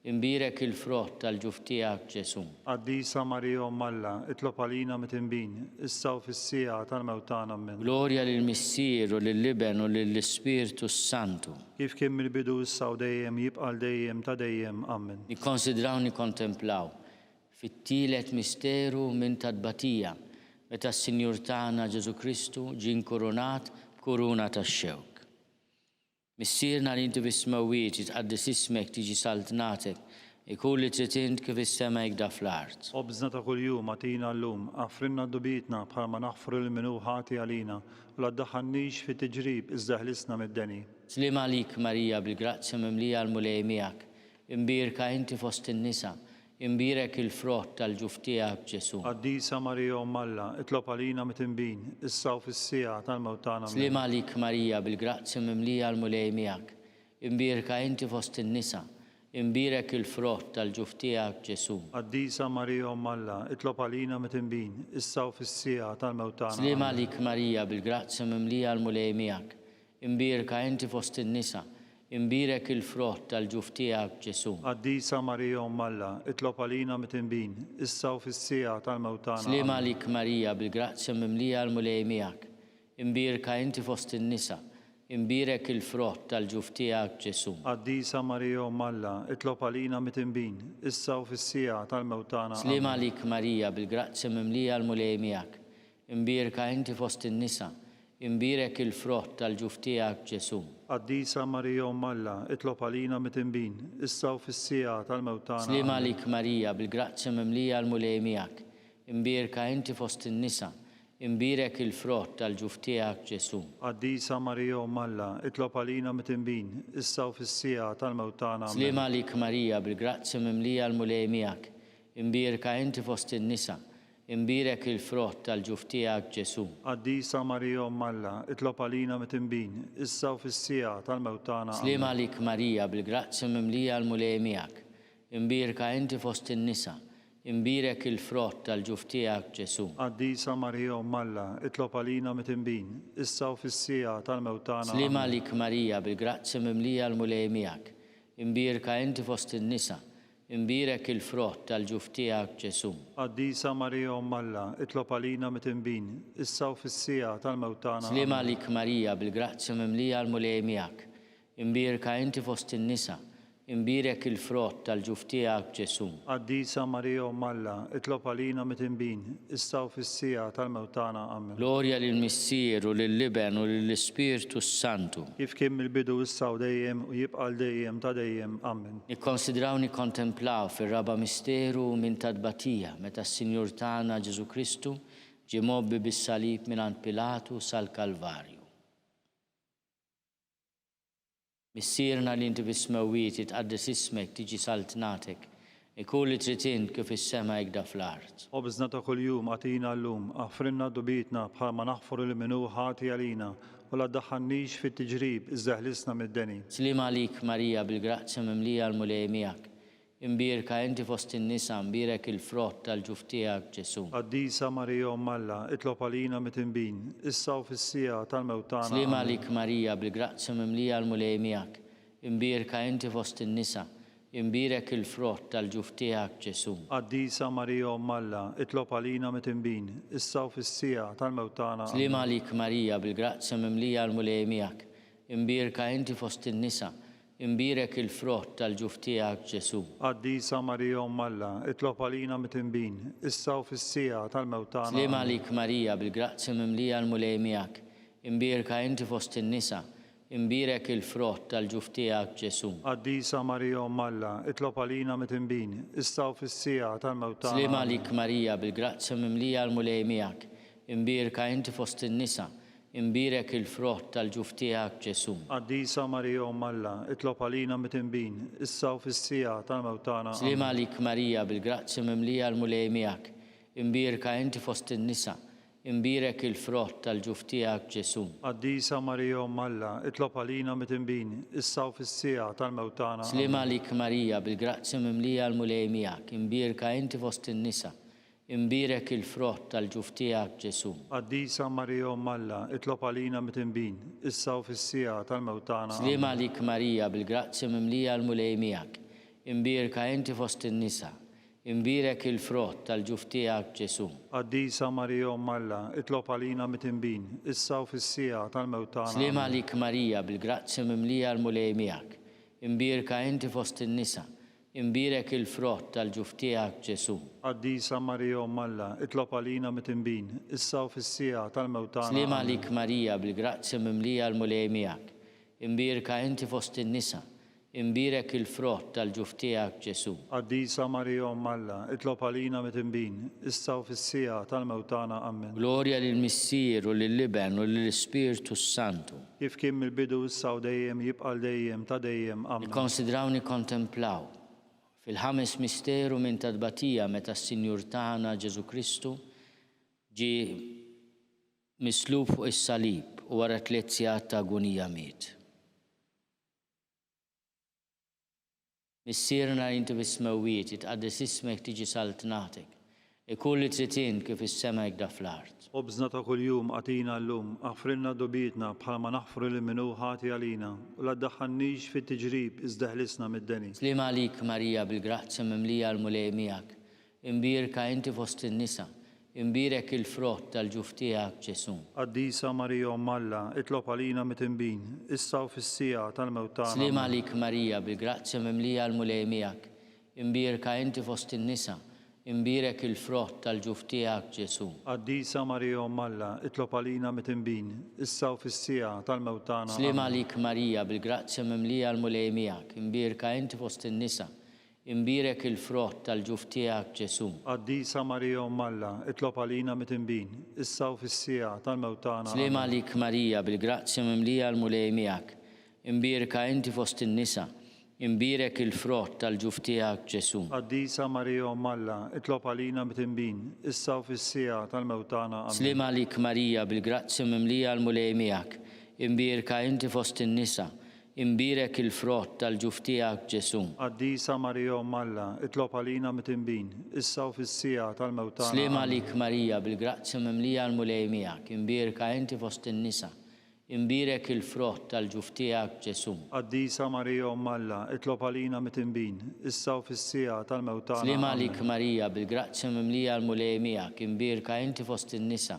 imbirek il-frott tal-ġuf tiegħek Ġesu. Qaddisa Marija Umm Alla, itlob għalina mit-inbin, issa u fis-sija tal-mewtana. Amen. Glorja lill-Missier u lill-Liben u lill-Ispiritu Santu. Kif kien mill-bidu issa u dejjem jibqa' dejjem ta' dejjem. Amen. Nikkonsidraw nikkontemplaw fit-tielet misteru minn tadbatija meta s-Sinjur tagħna Ġesu Kristu ġie nkurunat b'kuruna tax-xewk. Missierna li inti fis-smawiet jitqaddis ismek tiġi saltnatek, ikun li tritint kif is-sema jgda fl-art. Obżna ta' kuljum għatina llum, għafrinna dubietna bħalma naħfru l-minuħati għalina, u la ddaħħalniex fit-tiġrib iżda ħlisna mid-deni. Slim għalik Marija bil-grazzja mimlija għal-mulej miegħek, imbierka inti fost in-nisa, imbirek il-frott tal-ġuf tiegħek Ġesu. Qaddisa Marija Umm Alla, itlob għalina mit-inbin, issa u fis-sija tal-mewtana. Slim għalik Marija bil-grazzja mimlija għal-mulej miegħek, imbierka inti fost in-nisa, imbirek il-frott tal-ġuf tiegħek Ġesu. Qaddisa Marija Umm Alla, itlob għalina mit-inbin, issa u fis-sija tal-mewtana. Slim għalik Marija bil-grazzja mimlija għal-mulej miegħek, imbierka inti fost in-nisa, imbirek il-frott tal-ġuf tiegħek Ġesu. Qaddisa Marija Umm Alla, itlob għalina mit-inbin, issa u fis-sija tal-mewtana. Slim għalik Marija bil-grazzja mimlija għal-mulej miegħek, imbierka inti fost in-nisa, imbirek il-frott tal-ġuf tiegħek Ġesu. Qaddisa Marija Umm Alla, itlob għalina mit-inbin, issa u fis-sija tal-mewtana. Slim għalik Marija bil-grazzja mimlija għal-mulej miegħek, imbierka inti fost in-nisa, imbirek il-frott tal-ġuf tiegħek Ġesu. Qaddisa Marija Umm Alla, itlob għalina mit-inbin, issa u fis-sija tal-mewtana. Slim għalik Marija bil-grazzja mimlija għal-mulej miegħek, imbierka inti fost in-nisa, imbirek il-frott tal-ġuf tiegħek Ġesu. Qaddisa Marija Umm Alla, itlob għalina mit-inbin, issa u fis-sija tal-mewtana. Slim għalik Marija bil-grazzja mimlija għal-mulej miegħek, imbierka inti fost in-nisa, imbirek il-frott tal-ġuf tiegħek Ġesu. Qaddisa Marija Umm Alla, itlob għalina mit-tinbin, issa u fis-sija tal-mewt tagħna. Slim għalik Marija, bil-grazzi mimlija l-mulej miegħek. Imbirka inti fost in-nisa, imbirek il-frott tal-ġuf tiegħek Ġesu. Qaddisa Marija Umm Alla, itlob għalina mit-tinbin, issa u fis-sija tal-mewt tagħna. Slim għalik Marija, bil-grazzi mimlija l-mulej miegħek. Imbirka inti fost in-nisa, imbirek il-frott tal-ġuf tiegħek Ġesu. Qaddisa Marija Umm Alla, itlob għalina mit-tinbin, issa u fis-sija tal-mewt tagħna. Slim għalik Marija, bil-grazzi mimlija l-mulej miegħek. Imbirka inti fost in-nisa, imbirek il-frott tal-ġuf tiegħek Ġesu. Qaddisa Marija Umm Alla, itlob għalina mit-tinbin, issa u fis-sija tal-mewt tagħna. Amen. Glorja lill-Missier u lill-Liben u lill-Ispiritu Santu. Kif kien mill-bidu issa u dejjem u jibqa' dejjem ta' dejjem. Amen. Nikkonsidraw nikkontemplaw fir-raba misteru minn tadbatija meta s-Sinjur tagħna Ġesu Kristu ġie mobbi bis-salib mingħand Pilatu sal-Kalvarju. Missierna li inti bis-smewwiet jitqaddes ismek tiġi saltnatek, ikun li trid int kif is-sema hekk fl-art. Obżna ta' kuljum għatina llum, aħfrinna dubitna bħalma naħfru li minnu ħati għalina u la ddaħħalniex fit-tiġrib iżdeħlisna mid-deni. Slim għalik Marija bil-grazzi mimlija l-mulej miegħek. Imbirka inti fost in-nisa, imbirek il-frott tal-ġuf tiegħek Ġesu. Qaddisa Marija Umm Alla, itlob għalina mit-tinbin, issa u fis-sija tal-mewt tagħna. Slim għalik Marija bil-grazzi mimlija l-mulej miegħek. Imbirka inti fost in-nisa, imbirek il-frott tal-ġuf tiegħek Ġesu. Qaddisa Marija Umm Alla, itlob għalina mit-tinbin, issa u fis-sija tal-mewt tagħna. Slim għalik Marija bil-grazzi mimlija l-mulej miegħek. Imbirka inti fost in-nisa, imbirek il-frott tal-ġuf tiegħek Ġesu. Qaddisa Marija Umm Alla, itlob għalina mit-tinbin, issa u fis-sija tal-mewt tagħna. Slim għalik Marija bil-grazzi mimlija l-mulej miegħek. Imbirka inti fost in-nisa, imbirek il-frott tal-ġuf tiegħek Ġesu. Qaddisa Marija Umm Alla, itlob għalina mit-tinbin, issa u fis-sija tal-mewt tagħna. Slim għalik Marija bil-grazzi mimlija l-mulej miegħek. Imbirka inti fost in-nisa, imbirek il-frott tal-ġuf tiegħek Ġesu. Qaddisa Marija Umm Alla, itlob għalina mit-tinbin, issa u fis-sija tal-mewt tagħna. Slim għalik Marija bil-grazzi mimlija l-mulej miegħek. Imbirka inti fost in-nisa, imbirek il-frott tal-ġuf tiegħek Ġesu. Qaddisa Marija Umm Alla, itlob għalina mit-tinbin, issa u fis-sija tal-mewt tagħna. Slim għalik Marija bil-grazzi mimlija l-mulej miegħek. Imbirka inti fost in-nisa, imbirek il-frott tal-ġuf tiegħek Ġesu. Qaddisa Marija Umm Alla, itlob għalina mit-tinbin, issa u fis-sija tal-mewt tagħna. Slim għalik Marija bil-grazzi mimlija l-mulej miegħek. Imbirka inti fost in-nisa, imbirek il-frott tal-ġuf tiegħek Ġesu. Qaddisa Marija Umm Alla, itlob għalina mit-tinbin, issa u fis-sija tal-mewt tagħna. Slim għalik Marija bil-grazzi mimlija l-mulej miegħek. Imbirka inti fost in-nisa, imbirek il-frott tal-ġuf tiegħek Ġesu. Qaddisa Marija Umm Alla, itlob għalina mit-tinbin, issa u fis-sija tal-mewt tagħna. Slim għalik Marija bil-grazzi mimlija l-mulej miegħek. Imbirka inti fost in-nisa, imbirek il-frott tal-ġuf tiegħek Ġesu. Qaddisa Marija Umm Alla, itlob għalina mit-tinbin, issa u fis-sija tal-mewt tagħna. Amen. Glorja lill-Missier u lill-Liben u lill-Ispiritu Santu. Kif kien mill-bidu issa u dejjem jibqa' dejjem ta' dejjem. Amen. Nikkonsidraw nikkontemplaw fil-ħames misteru minn tadbatija meta s-Sinjur tagħna Ġesu Kristu ġie mislub fuq is-salib u wara 3 sigħat ta' agonija miet. Missierna li inti bis-smewwiet jitqaddes ismek tiġi saltnatek, ikun li trid int kif is-sema hekk fl-art. Obżna ta' kuljum għatina llum, aħfrinna dubitna bħalma naħfru li minnu ħati għalina u la ddaħħalniex fit-tiġrib iżdeħlisna mid-deni. Slim għalik Marija bil-grazzi mimlija l-mulej miegħek. Imbirka inti fost in-nisa, imbirek il-frott tal-ġuf tiegħek Ġesu. Qaddisa Marija Umm Alla, itlob għalina mit-tinbin, issa u fis-sija tal-mewt tagħna. Slim għalik Marija bil-grazzi mimlija l-mulej miegħek. Imbirka inti fost in-nisa, imbirek il-frott tal-ġuf tiegħek Ġesu. Qaddisa Marija Umm Alla, itlob għalina mit-tinbin, issa u fis-sija tal-mewt tagħna. Slim għalik Marija bil-grazzi mimlija l-mulej miegħek. Imbirka inti fost in-nisa, imbirek il-frott tal-ġuf tiegħek Ġesu. Qaddisa Marija Umm Alla, itlob għalina mit-tinbin, issa u fis-sija tal-mewt tagħna. Slim għalik Marija bil-grazzi mimlija l-mulej miegħek. Imbirka inti fost in-nisa, imbirek il-frott tal-ġuf tiegħek Ġesu. Qaddisa Marija Umm Alla, itlob għalina mit-tinbin, issa u fis-sija tal-mewtana. Amen. Slima lik Marija, bil-grazzi mimlija l-mulej miegħek, imbirka inti fost in-nisa, imbirek il-frott tal-ġuf tiegħek Ġesu. Qaddisa Marija Umm Alla, itlob għalina mit-tinbin, issa u fis-sija tal-mewtana. Slima lik Marija, bil-grazzi mimlija l-mulej miegħek, imbirka inti fost in-nisa, imbirek il-frott tal-ġuf tiegħek Ġesu. Qaddisa Marija Umm Alla, itlob għalina mit-tinbin, issa u fis-sija tal-mewtana. Slima lik Marija, bil-grazzi mimlija l-mulej miegħek, imbirka inti fost in-nisa,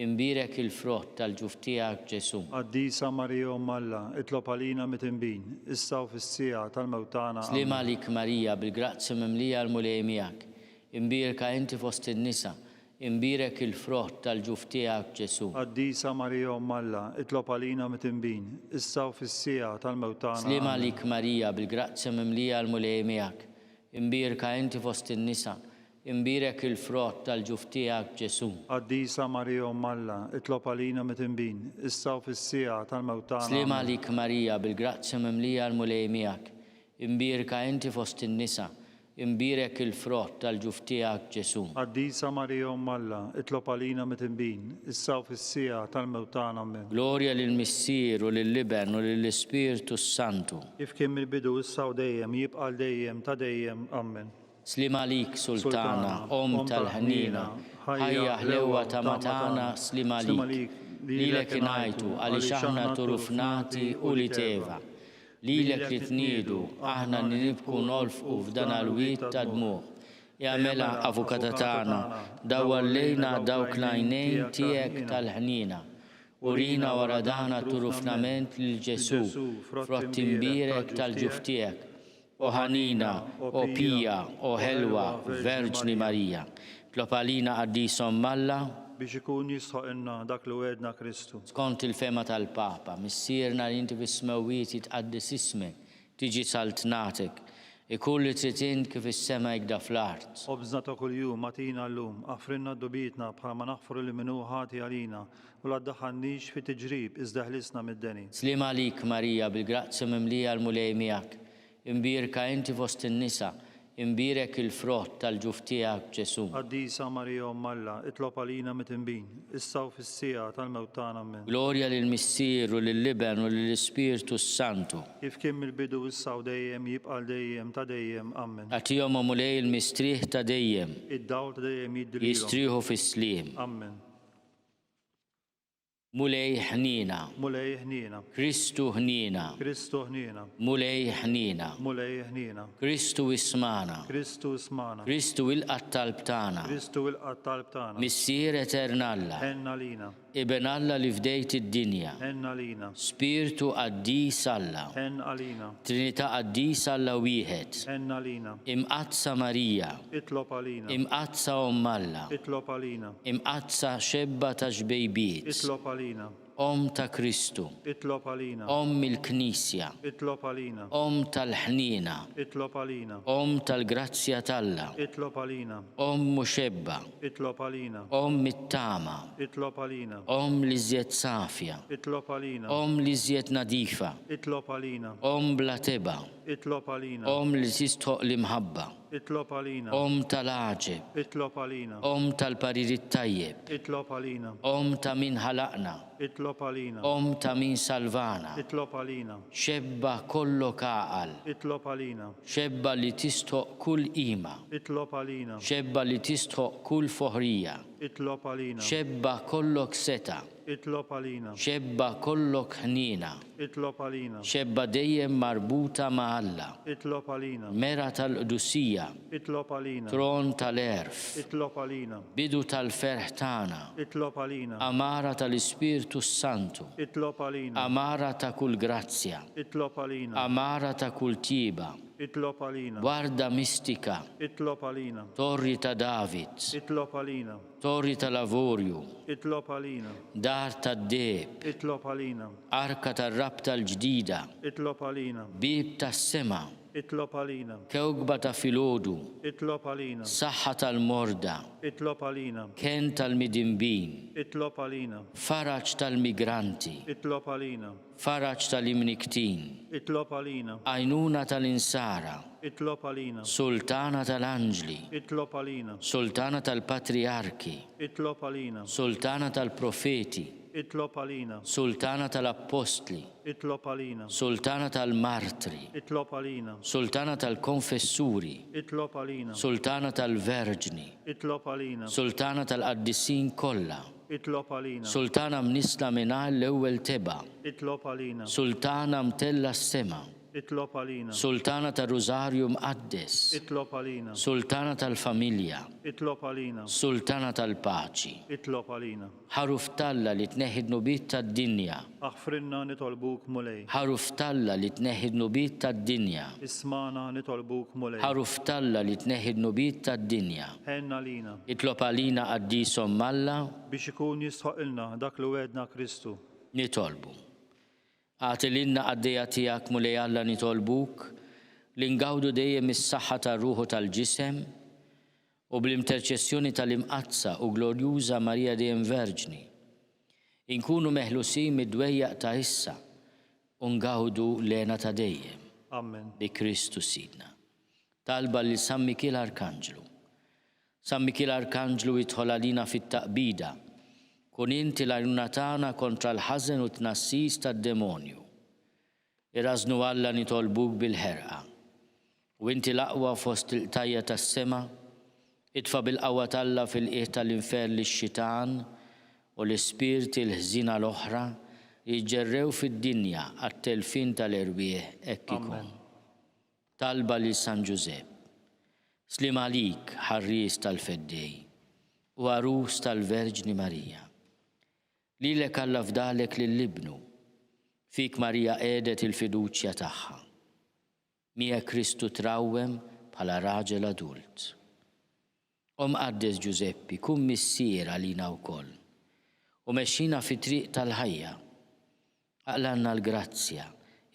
imbirek il-frott tal-ġuf tiegħek Ġesu. Qaddisa Marija Umm Alla, itlob għalina mit-tinbin, issa u fis-sija tal-mewtana. Slima lik Marija, bil-grazzi mimlija l-mulej miegħek, imbirka inti fost in-nisa, imbirek il-frott tal-ġuf tiegħek Ġesu. Qaddisa Marija Umm Alla, itlob għalina mit-tinbin, issa u fis-sija tal-mewtana. Slima lik Marija, bil-grazzi mimlija l-mulej miegħek, imbirka inti fost in-nisa, imbirek il-frott tal-ġuf tiegħek Ġesu. Qaddisa Marija Umm Alla, itlob għalina mit-tinbin, issa u fis-sija tal-mewtana. Slima lik Marija, bil-grazzi mimlija l-mulej miegħek, imbirka inti fost in-nisa, imbirek il-frott tal-ġuf tiegħek Ġesu. Qaddisa Marija Umm Alla, itlob għalina mit-tinbin, issa u fis-sija tal-mewtana. Amen. Glorja lill-Missier u lill-Liben u lill-Ispirtu Santu. Kif kien mill-bidu issa u dejjem, jibqa' dejjem ta' dejjem. Amen. Slima lik Sultana, Om tal-ħnina, ħajja ħlewa ta' matana, slima lik. Lilek inajtu, għaliex aħna turufnati u li teva. Lilek li tniedu, aħna nibku nolfqu f'dan l-wiet ta' dmuħ. Jagħmela avukata tagħna, dawwallejna dawk l-għajnejn tiegħek tal-ħnina. Urina wara dana turufnament lil Ġesu, frott imbirek tal-ġuf tiegħek. O ħanina, o pija, o ħelwa, Verġni Marija. Tlob għalina Qaddisom Malla, biex ikun jistħoqilna dak li wedna Kristu. skont il-fema tal-Papa, missierna li inti fis-smewwiet jitqaddis ismek, tiġi saltnatek, ikun li trid int kif is-sema jgda fl-art. Obżna ta' kuljum atina llum, affrinna d-dubitna bħalma naħfru li minnu ħati għalina u la ddaħħalniex fi tiġrib iżda ħlisna mid-deni. Slima lik Marija, bil-grazzi mimlija l-mulej miegħek, imbirka inti fost in-nisa, imbirek il-frott tal-ġuf tiegħek Ġesu. Qaddisa Marija Umm Alla, itlob għalina mit-tinbin, issa u fis-sija tal-mewtana. Amen. Glorja lill-Missier u lill-Liben u lill-Ispirtu Santu. Kif kien mill-bidu issa u dejjem, jibqa' dejjem ta' dejjem. Amen. Għatihom mulej il-mistrieħ ta' dejjem, Id-dawl ta' dejjem jiddililhom. jistrieħu fis-sliem. Amen. Mulej ħnina, Mulej ħnina, Kristu ħnina, Kristu ħnina, mulej ħnina, mulej ħnina, Kristu ismana, Kristu ismana, Kristu il-qattalb tagħna, Kristu il-qattalb tagħna. Missier eternalla, Ħenna lina, Iben Alla li fdejt id-dinja, ħenna lina, Spiritu Qaddis Alla, ħenna lina, Trinità Qaddis Alla wieħed, ħenna lina, imqazza Marija, itlob għalina, imqazza Umm Alla, itlob għalina, imqazza xebba ta' ġbejbiet, itlob għalina, Om ta' Kristu, itlob għalina, Om il-Knisja, itlob għalina, Om tal-ħnina, itlob għalina, Om tal-grazzja talla, itlob għalina, Om muxebba, itlob għalina, Om mit-tama, itlob għalina, Om li żjed safja, itlob għalina, Om li żjed nadifa, itlob għalina, Om bla teba, itlob għalina, Om li tistħoq l-imħabba, itlob għalina, Om tal-aġeb, itlob għalina, Om tal-paririt tajjeb, itlob għalina, Om ta' min ħalaqna, itlob għalina, Om ta' min salvana, itlob għalina, xebba kollok għaqal, itlob għalina, xebba li tistħoq kull qima, itlob għalina, xebba li tistħoq kull foħrija, itlob għalina, xebba kollok seta, itlob għalina, xebba kollok ħnina, itlob għalina, xebba dejjem marbuta ma' Alla, itlob għalina, mera tal-qdusija, itlob għalina, tron tal-erf, itlob għalina, bidu tal-ferħ tagħna, itlob għalina, amara tal-Ispirtu Santu, itlob għalina, amara ta' kull grazzja, itlob għalina, amara ta' kull tiba, itlob għalina, guarda mistika, itlob għalina, torri ta' David, itlob għalina, torri ta' lavorju, itlob għalina, dar ta' deb, itlob għalina, arka ta' rabta l-ġdida, itlob għalina, bib ta' sema, Itlob għalina. kewkba ta' filgħodu, Itlob għalina. saħħa tal-morda, Itlob għalina. ken tal-midimbin, Itlob għalina. faraġ tal-migranti, Itlob għalina. faraġ tal-imniktin, Itlob għalina. għajnuna tal-insara, Itlob għalina. sultana tal-anġli, Itlob għalina. sultana tal-patriarki, Itlob għalina. sultana tal-profeti, Itlob għalina. sultana tal-apostli, Itlob għalina. sultana tal-martri, Itlob għalina. sultana tal-konfessuri, Itlob għalina. sultana tal-verġni, Itlob għalina. sultana tal-qaddissin kollha, Itlob għalina. sultana mnisla mingħajr l-ewwel teba, Itlob għalina. sultana mtella s-sema, Itlob għalina. sultana tal-Rużarju mqaddes, Itlob għalina. sultana tal-familja, Itlob għalina. sultana tal-paċi, Itlob għalina. ħaruf talla li tneħħid nubit tad-dinja, Aħfrinna nitolbuk mulej. ħaruf talla li tneħħid nubit tad-dinja, Ismana nitolbuk mulej. ħaruf talla li tneħħid nubit tad-dinja. Ħenna lina. Itlob għalina qaddisom Malla, Biex ikun jistħoqilna dak li wedna Kristu. nitolbu. Għatililna għaddeja tijak mulej Alla nitolbuk, li ngawdu dejjem is-saħħa tar-ruħu tal-ġisem u bl-interċessjoni tal-imqazza u glorjuża Marija dejjem Verġni. Inkunu meħlusin mid-dwejjaq ta' issa u ngawdu lena ta' dejjem Amen. bi Kristu Sidna. Talba li San Mikil Arkanġlu. San Mikil Arkanġlu jidħol għalina fit-taqbida, kun inti l-għajnuna tagħna kontra l-ħażen u tnassis tad-demonju. Irrażnu Alla nitolbuk bil-ħerqa. U inti l-aqwa fost il-tajja tas-sema, idfa bil-qawwa talla fil-qiegħ tal-infer lix-xitan u l-ispirti l-ħżina l-oħra jiġġerrew fid-dinja għat-telfin tal-erbieħ hekk ikun. Talba li San Ġusepp. Slim għalik ħarries tal-feddej u għarus tal-Verġni Marija. Lilek Alla fdalek lill-ibnu, fik Marija qiegħdet il-fiduċja tagħha. Mija Kristu trawwem bħala raġel adult. Qaddes Ġuseppi, kun missier għalina wkoll u mexxina fi triq tal-ħajja. Aqlanna l-grazzja,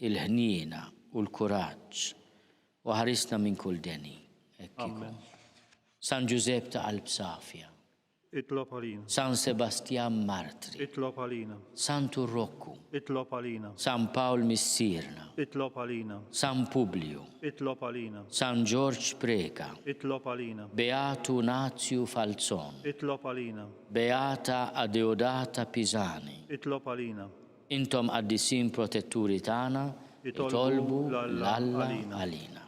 il-ħniena u l-kuraġġ u ħarisna minn kull deni. Amen. San Ġusepp ta' qalb safja, Itlob għalina. San Sebastian Martri, Itlob għalina. San Turrokku, Itlob għalina. San Pawl Missirna, Itlob għalina. San Publiu, Itlob għalina. San George Preka, Itlob għalina. Beatu Nazio Falzon, Itlob għalina. Beata Adeodata Pisani. Itlob għalina. Intom qaddisin protetturi tagħna, itolbu l-Alla għalina.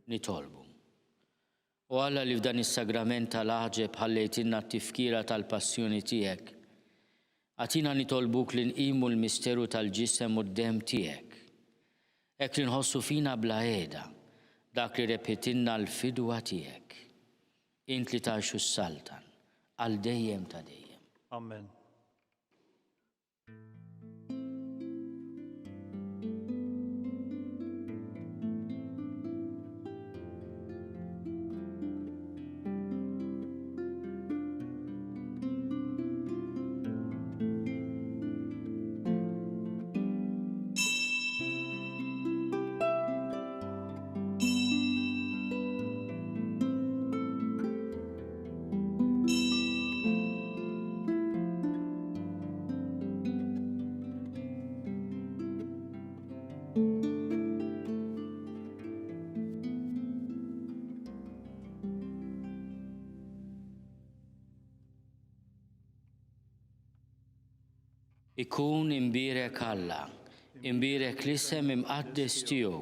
Nitolbu. U Alla li f'dan is-sagrament tal-aġeb ħallejtinna t-tifkira tal-passjoni tiegħek. Għatina nitolbuk li nqimu l-misteru tal-ġisem u d-dem tiegħek. Hekk li nħossu fina bla qiegħda dak li repetinna l-fidwa tiegħek. Int li tgħixu s-saltan għal dejjem ta' dejjem. Amen. Ikun imbirek Alla, imbirek l-isem imqaddes tiegħu,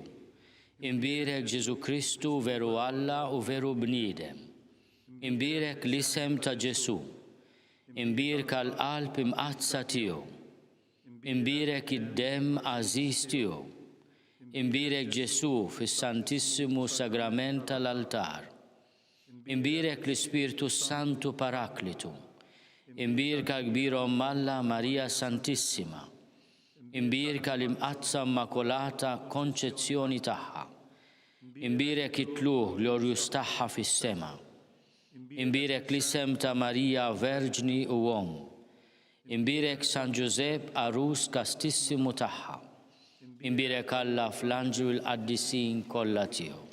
imbirek Ġesu Kristu veru Alla u veru bniedem, imbirek l-isem ta' Ġesu, imbirek l-qalb imqazza tiegħu, Imbirek id-dem għażiż tiegħu. Imbirek Ġesu fis-Santissimu Sagrament tal-altar. Imbirek l-Ispirtu Santu Paraklitu. Imbirka kbirhom Alla Marija Santissima. Imbirka l-imqazza Immakolata Konċezzjoni tagħha. Imbirek it-tluħ glorjus tagħha fis-sema. Imbirek l-isem ta' Marija Verġni u Om. Imbirek San Giuseppe Arus Kastissimu tagħha. Imbirek Alla fl-anġlu l-qaddisin kollha tiegħu.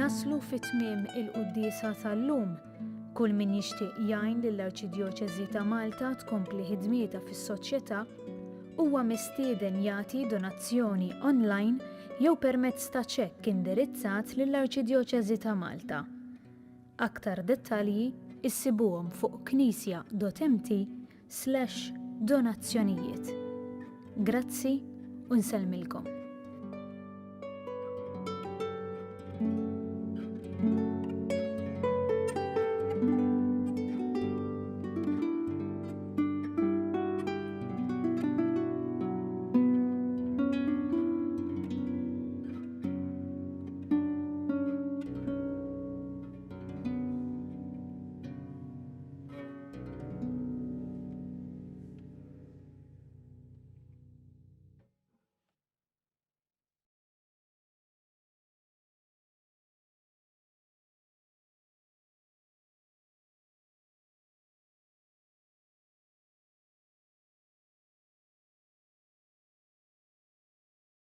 Naslu fit-tmiem il-quddiesa tal-lum. Kull min jixtieq jgħin lill-Arċidjoċeżi ta' Malta tkompli ħidmietha fis-soċjetà huwa mistieden jagħti donazzjoni online jew permezz ta' ċekk indirizzat lill-Arċidjoċeżi ta' Malta. Aktar dettalji issibuhom fuq knisja.mt/donazzjonijiet. Grazzi u nsellmilkom.